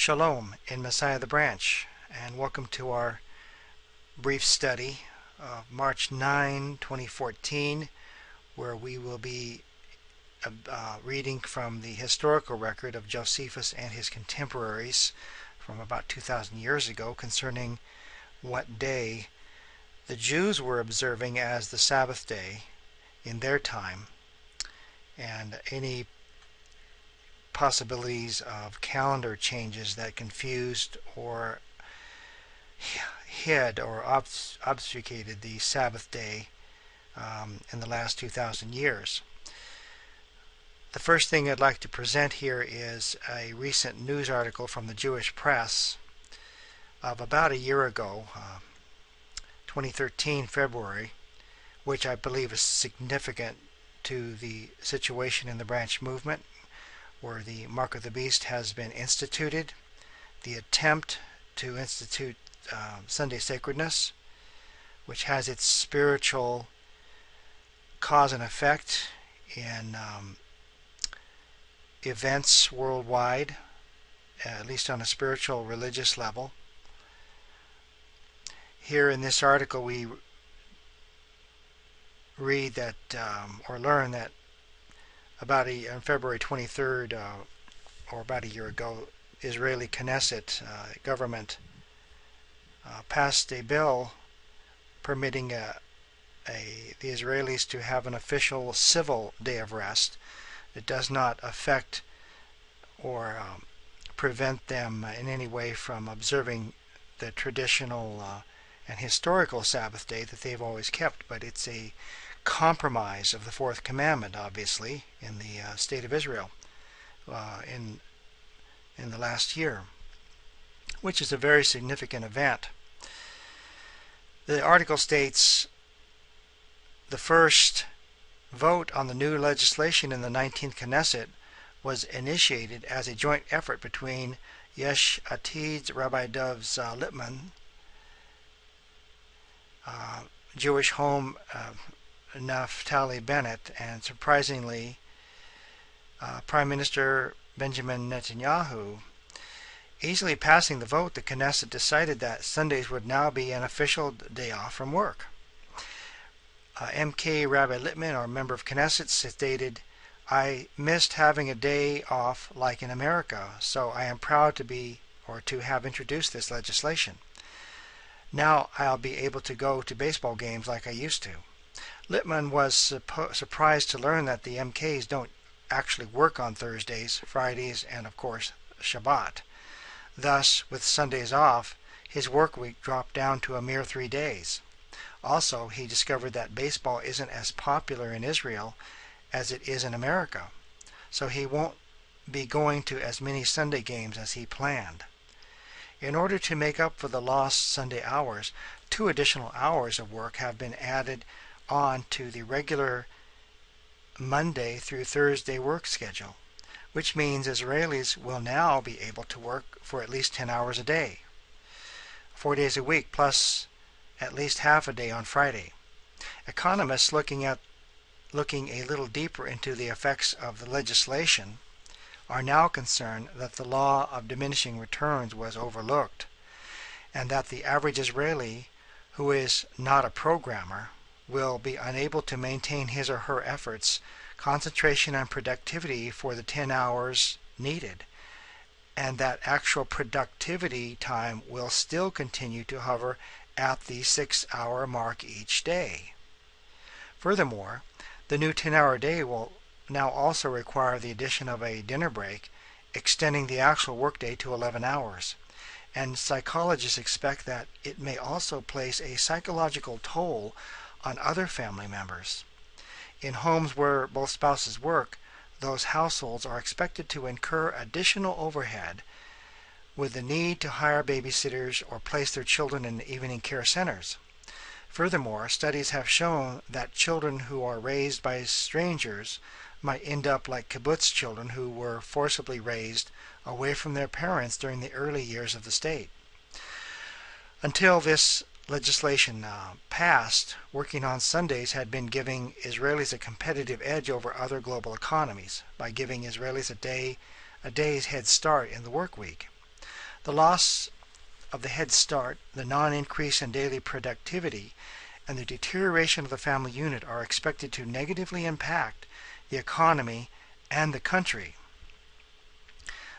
Shalom in Messiah the Branch, and welcome to our brief study of March 9, 2014, where we will be reading from the historical record of Josephus and his contemporaries from about 2,000 years ago concerning what day the Jews were observing as the Sabbath day in their time, and any possibilities of calendar changes that confused or hid or obfuscated the Sabbath day in the last 2,000 years. The first thing I'd like to present here is a recent news article from the Jewish press of about a year ago, 2013 February, which I believe is significant to the situation in the branch movement, where the Mark of the Beast has been instituted, the attempt to institute Sunday sacredness, which has its spiritual cause and effect in events worldwide, at least on a spiritual religious level. Here in this article we read that, or learn that on February 23rd, or about a year ago, Israeli Knesset government passed a bill permitting the Israelis to have an official civil day of rest. It does not affect or prevent them in any way from observing the traditional and historical Sabbath day that they've always kept, but it's a compromise of the fourth commandment, obviously, in the state of Israel in the last year, which is a very significant event. The article states the first vote on the new legislation in the 19th Knesset was initiated as a joint effort between Yesh Atid's Rabbi Dov Lippman, Jewish Home Naftali Bennett, and surprisingly Prime Minister Benjamin Netanyahu. Easily passing the vote, the Knesset decided that Sundays would now be an official day off from work. MK Rabbi Lippman, our member of Knesset, stated, "I missed having a day off like in America, so I am proud to have introduced this legislation. Now I'll be able to go to baseball games like I used to." Lippman was surprised to learn that the MKs don't actually work on Thursdays, Fridays, and of course Shabbat. Thus, with Sundays off, his work week dropped down to a mere 3 days. Also, he discovered that baseball isn't as popular in Israel as it is in America, so he won't be going to as many Sunday games as he planned. In order to make up for the lost Sunday hours, 2 additional hours of work have been added on to the regular Monday through Thursday work schedule, which means Israelis will now be able to work for at least 10 hours a day, 4 days a week, plus at least half a day on Friday. Economists looking a little deeper into the effects of the legislation are now concerned that the law of diminishing returns was overlooked, and that the average Israeli who is not a programmer will be unable to maintain his or her efforts, concentration, and productivity for the 10 hours needed, and that actual productivity time will still continue to hover at the 6-hour mark each day. Furthermore, the new 10-hour day will now also require the addition of a dinner break, extending the actual workday to 11 hours. And psychologists expect that it may also place a psychological toll on other family members. In homes where both spouses work, those households are expected to incur additional overhead with the need to hire babysitters or place their children in evening care centers. Furthermore, studies have shown that children who are raised by strangers might end up like kibbutz children who were forcibly raised away from their parents during the early years of the state. Until this legislation passed, working on Sundays had been giving Israelis a competitive edge over other global economies by giving Israelis a day's head start in the work week. The loss of the head start, the non-increase in daily productivity, and the deterioration of the family unit are expected to negatively impact the economy and the country.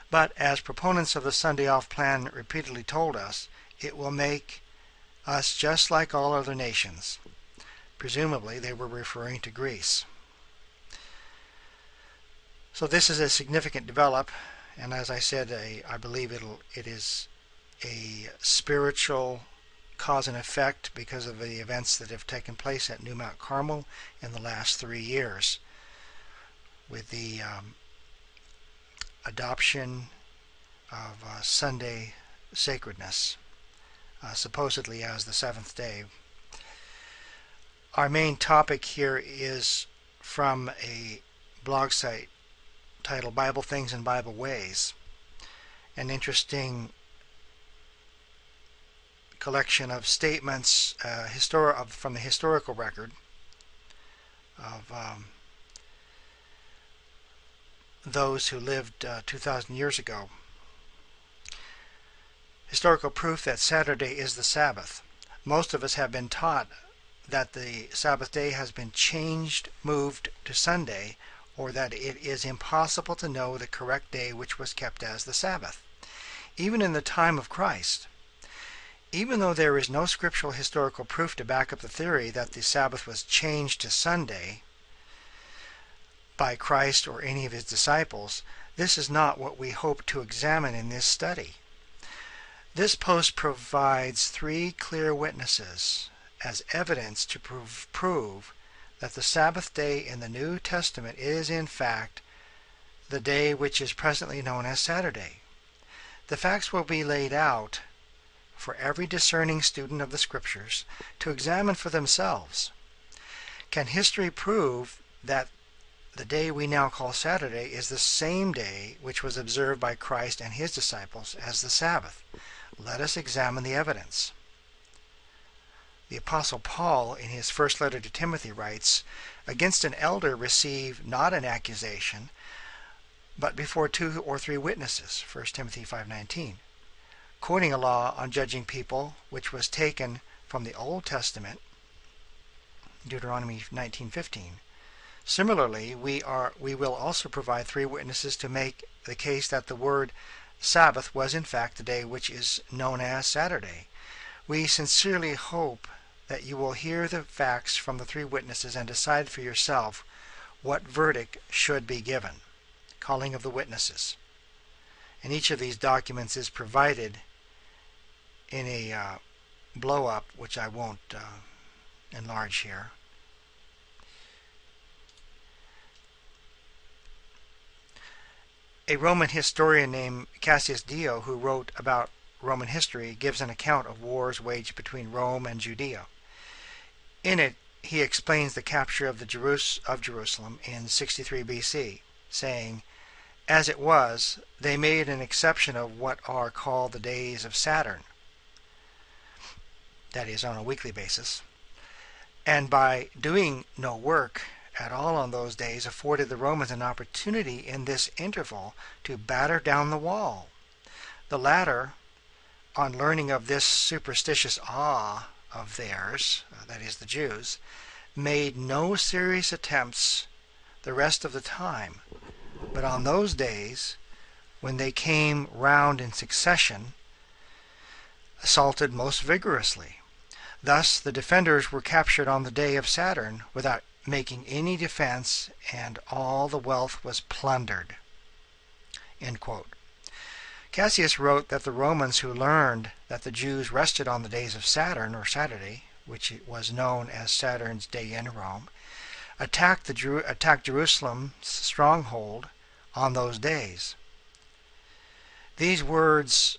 But as proponents of the Sunday off plan repeatedly told us, it will make us just like all other nations. Presumably they were referring to Greece. So this is a significant development, and as I said, I believe it is a spiritual cause and effect because of the events that have taken place at New Mount Carmel in the last 3 years, with the adoption of Sunday sacredness, supposedly as the seventh day. Our main topic here is from a blog site titled Bible Things and Bible Ways, an interesting collection of statements from the historical record of those who lived 2,000 years ago. Historical proof that Saturday is the Sabbath. Most of us have been taught that the Sabbath day has been moved to Sunday, or that it is impossible to know the correct day which was kept as the Sabbath. Even in the time of Christ, even though there is no scriptural historical proof to back up the theory that the Sabbath was changed to Sunday by Christ or any of his disciples, this is not what we hope to examine in this study. This post provides 3 clear witnesses as evidence to prove that the Sabbath day in the New Testament is in fact the day which is presently known as Saturday. The facts will be laid out for every discerning student of the Scriptures to examine for themselves. Can history prove that the day we now call Saturday is the same day which was observed by Christ and his disciples as the Sabbath? Let us examine the evidence. The Apostle Paul, in his first letter to Timothy, writes, "Against an elder receive not an accusation, but before 2 or 3 witnesses," 1 Timothy 5:19, quoting a law on judging people which was taken from the Old Testament, Deuteronomy 19:15. Similarly, we will also provide 3 witnesses to make the case that the word Sabbath was in fact the day which is known as Saturday. We sincerely hope that you will hear the facts from the 3 witnesses and decide for yourself what verdict should be given. Calling of the witnesses. And each of these documents is provided in a blow-up, which I won't enlarge here. A Roman historian named Cassius Dio, who wrote about Roman history, gives an account of wars waged between Rome and Judea. In it, he explains the capture of Jerusalem in 63 BC, saying, "As it was, they made an exception of what are called the days of Saturn," that is, on a weekly basis, "and by doing no work at all on those days afforded the Romans an opportunity in this interval to batter down the wall. The latter, on learning of this superstitious awe of theirs," that is, the Jews, "made no serious attempts the rest of the time, but on those days, when they came round in succession, assaulted most vigorously. Thus the defenders were captured on the day of Saturn without making any defense, and all the wealth was plundered." End quote. Cassius wrote that the Romans, who learned that the Jews rested on the days of Saturn, or Saturday, which was known as Saturn's day in Rome, attacked Jerusalem's stronghold on those days. These words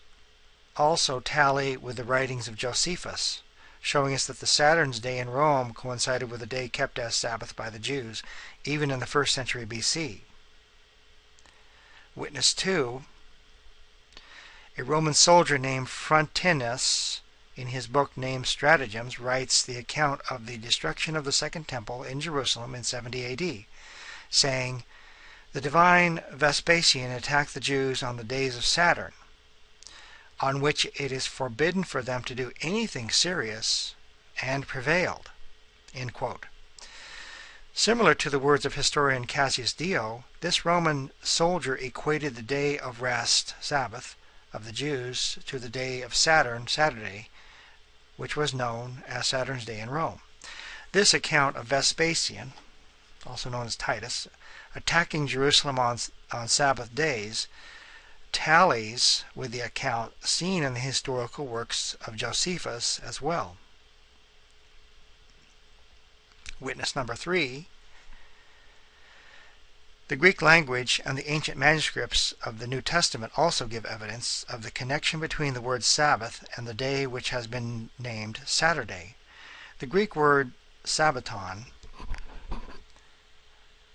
also tally with the writings of Josephus, showing us that the Saturn's day in Rome coincided with the day kept as Sabbath by the Jews, even in the 1st century BC. Witness 2, a Roman soldier named Frontinus, in his book named Stratagems, writes the account of the destruction of the Second Temple in Jerusalem in 70 AD, saying, "The divine Vespasian attacked the Jews on the days of Saturn. on which it is forbidden for them to do anything serious, and prevailed." End quote. Similar to the words of historian Cassius Dio, this Roman soldier equated the day of rest, Sabbath, of the Jews to the day of Saturn, Saturday, which was known as Saturn's Day in Rome. This account of Vespasian, also known as Titus, attacking Jerusalem on Sabbath days tallies with the account seen in the historical works of Josephus as well. Witness number 3. The Greek language and the ancient manuscripts of the New Testament also give evidence of the connection between the word Sabbath and the day which has been named Saturday. The Greek word Sabbaton,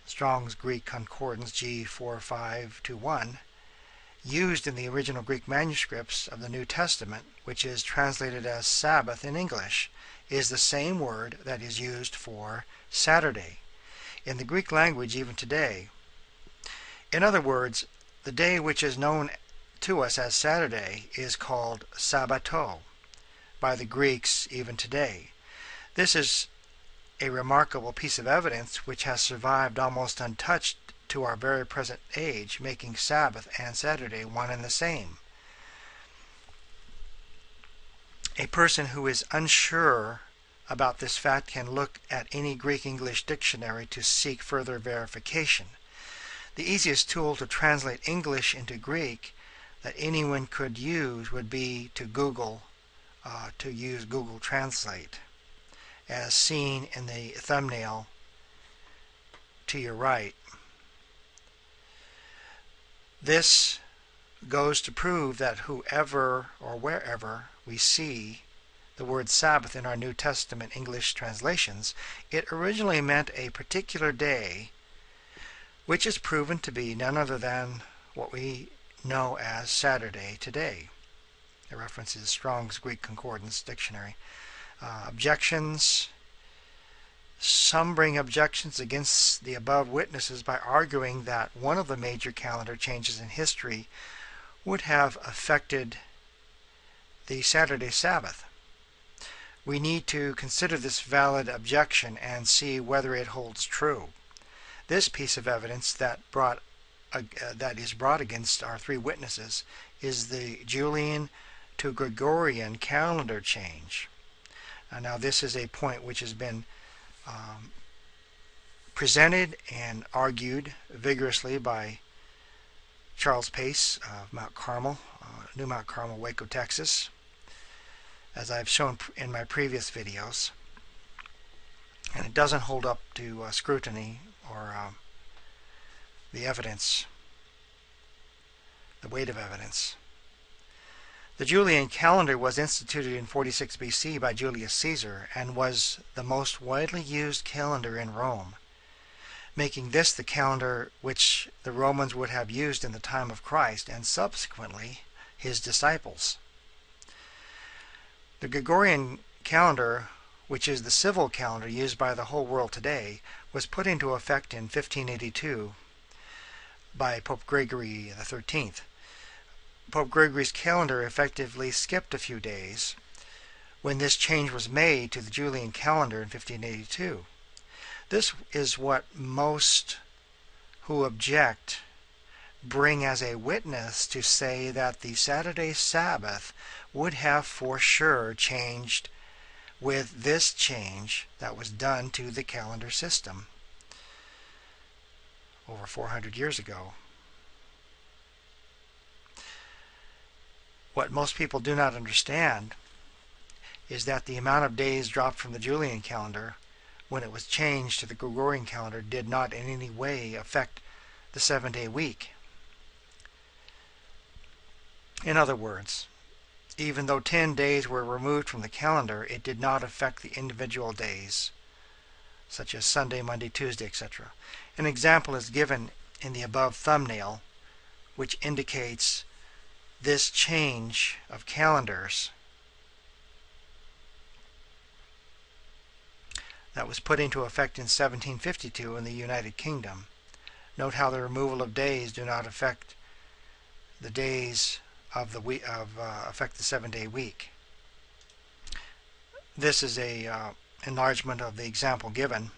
Strong's Greek Concordance G4521, used in the original Greek manuscripts of the New Testament, which is translated as Sabbath in English, is the same word that is used for Saturday in the Greek language even today. In other words, the day which is known to us as Saturday is called Sabbato by the Greeks even today. This is a remarkable piece of evidence which has survived almost untouched to our very present age, making Sabbath and Saturday one and the same. A person who is unsure about this fact can look at any Greek-English dictionary to seek further verification. The easiest tool to translate English into Greek that anyone could use would be to use Google Translate, as seen in the thumbnail to your right. This goes to prove that whoever or wherever we see the word Sabbath in our New Testament English translations, it originally meant a particular day, which is proven to be none other than what we know as Saturday today. The reference is Strong's Greek Concordance Dictionary. Objections. Some bring objections against the above witnesses by arguing that one of the major calendar changes in history would have affected the Saturday Sabbath. We need to consider this valid objection and see whether it holds true. This piece of evidence that is brought against our three witnesses is the Julian to Gregorian calendar change. Now this is a point which has been presented and argued vigorously by Charles Pace of Mount Carmel, New Mount Carmel, Waco, Texas, as I've shown in my previous videos. And it doesn't hold up to scrutiny or the evidence, the weight of evidence. The Julian calendar was instituted in 46 BC by Julius Caesar and was the most widely used calendar in Rome, making this the calendar which the Romans would have used in the time of Christ and subsequently his disciples. The Gregorian calendar, which is the civil calendar used by the whole world today, was put into effect in 1582 by Pope Gregory XIII. Pope Gregory's calendar effectively skipped a few days when this change was made to the Julian calendar in 1582. This is what most who object bring as a witness to say that the Saturday Sabbath would have for sure changed with this change that was done to the calendar system over 400 years ago. What most people do not understand is that the amount of days dropped from the Julian calendar when it was changed to the Gregorian calendar did not in any way affect the 7-day week. In other words, even though 10 days were removed from the calendar, it did not affect the individual days, such as Sunday, Monday, Tuesday, etc. An example is given in the above thumbnail, which indicates this change of calendars that was put into effect in 1752 in the United Kingdom. Note how the removal of days do not affect the days of the week affect the 7-day week. This is a enlargement of the example given,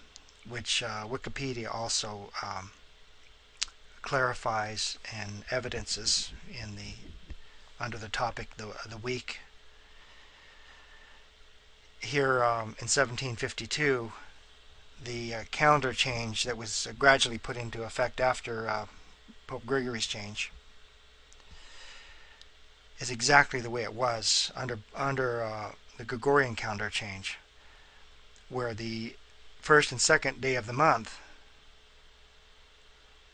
which Wikipedia also clarifies and evidences in the under the topic the week. Here in 1752, the calendar change that was gradually put into effect after Pope Gregory's change is exactly the way it was under the Gregorian calendar change, where the first and second day of the month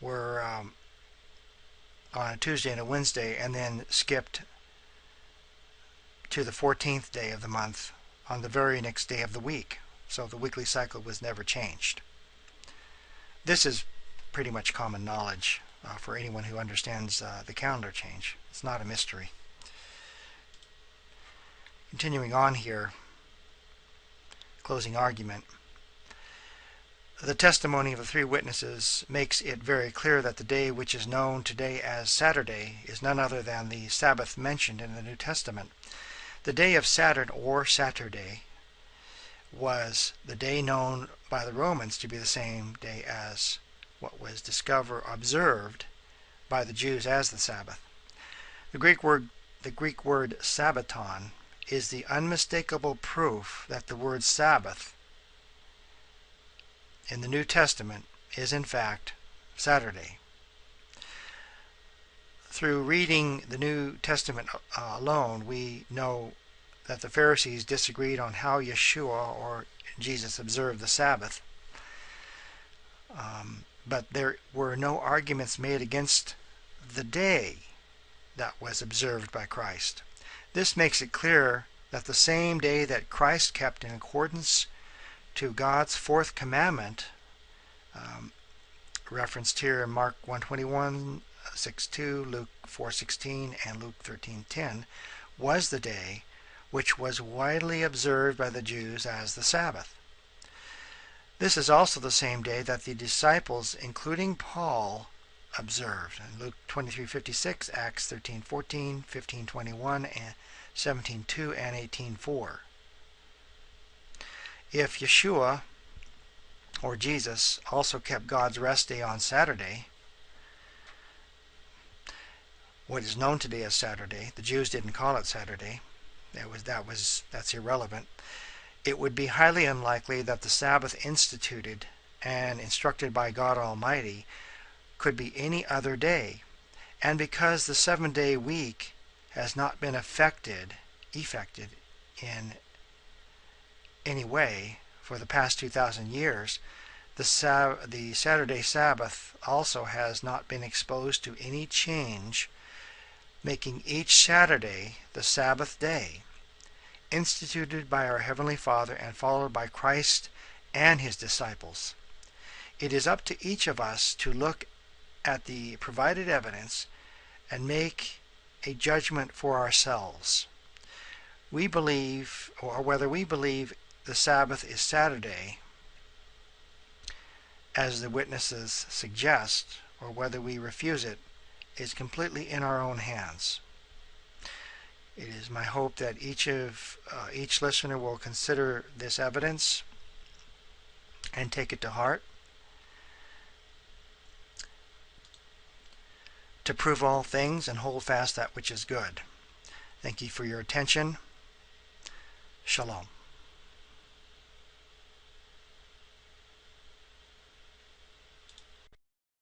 were on a Tuesday and a Wednesday, and then skipped to the 14th day of the month on the very next day of the week. So the weekly cycle was never changed. This is pretty much common knowledge for anyone who understands the calendar change. It's not a mystery. Continuing on here, closing argument. The testimony of the three witnesses makes it very clear that the day which is known today as Saturday is none other than the Sabbath mentioned in the New Testament. The day of Saturn, or Saturday, was the day known by the Romans to be the same day as what was observed by the Jews as the Sabbath. The Greek word Sabbaton is the unmistakable proof that the word Sabbath in the New Testament is in fact Saturday. Through reading the New Testament alone, we know that the Pharisees disagreed on how Yeshua or Jesus observed the Sabbath. But there were no arguments made against the day that was observed by Christ. This makes it clear that the same day that Christ kept in accordance to God's fourth commandment, referenced here in Mark 1:21, 6:2, Luke 4:16, and Luke 13:10, was the day which was widely observed by the Jews as the Sabbath. This is also the same day that the disciples, including Paul, observed in Luke 23:56, Acts 13:14, 15:21, and 17:2, and 18:4. If Yeshua or Jesus also kept God's rest day on Saturday, what is known today as Saturday, the Jews didn't call it Saturday. That's irrelevant. It would be highly unlikely that the Sabbath instituted and instructed by God Almighty could be any other day. And because the 7-day week has not been effected in any way for the past 2,000 years, the Saturday Sabbath also has not been exposed to any change, making each Saturday the Sabbath day, instituted by our Heavenly Father and followed by Christ and His disciples. It is up to each of us to look at the provided evidence and make a judgment for ourselves. Whether we believe the Sabbath is Saturday, as the witnesses suggest, or whether we refuse it, is completely in our own hands. It is my hope that each listener will consider this evidence and take it to heart, to prove all things and hold fast that which is good. Thank you for your attention. Shalom.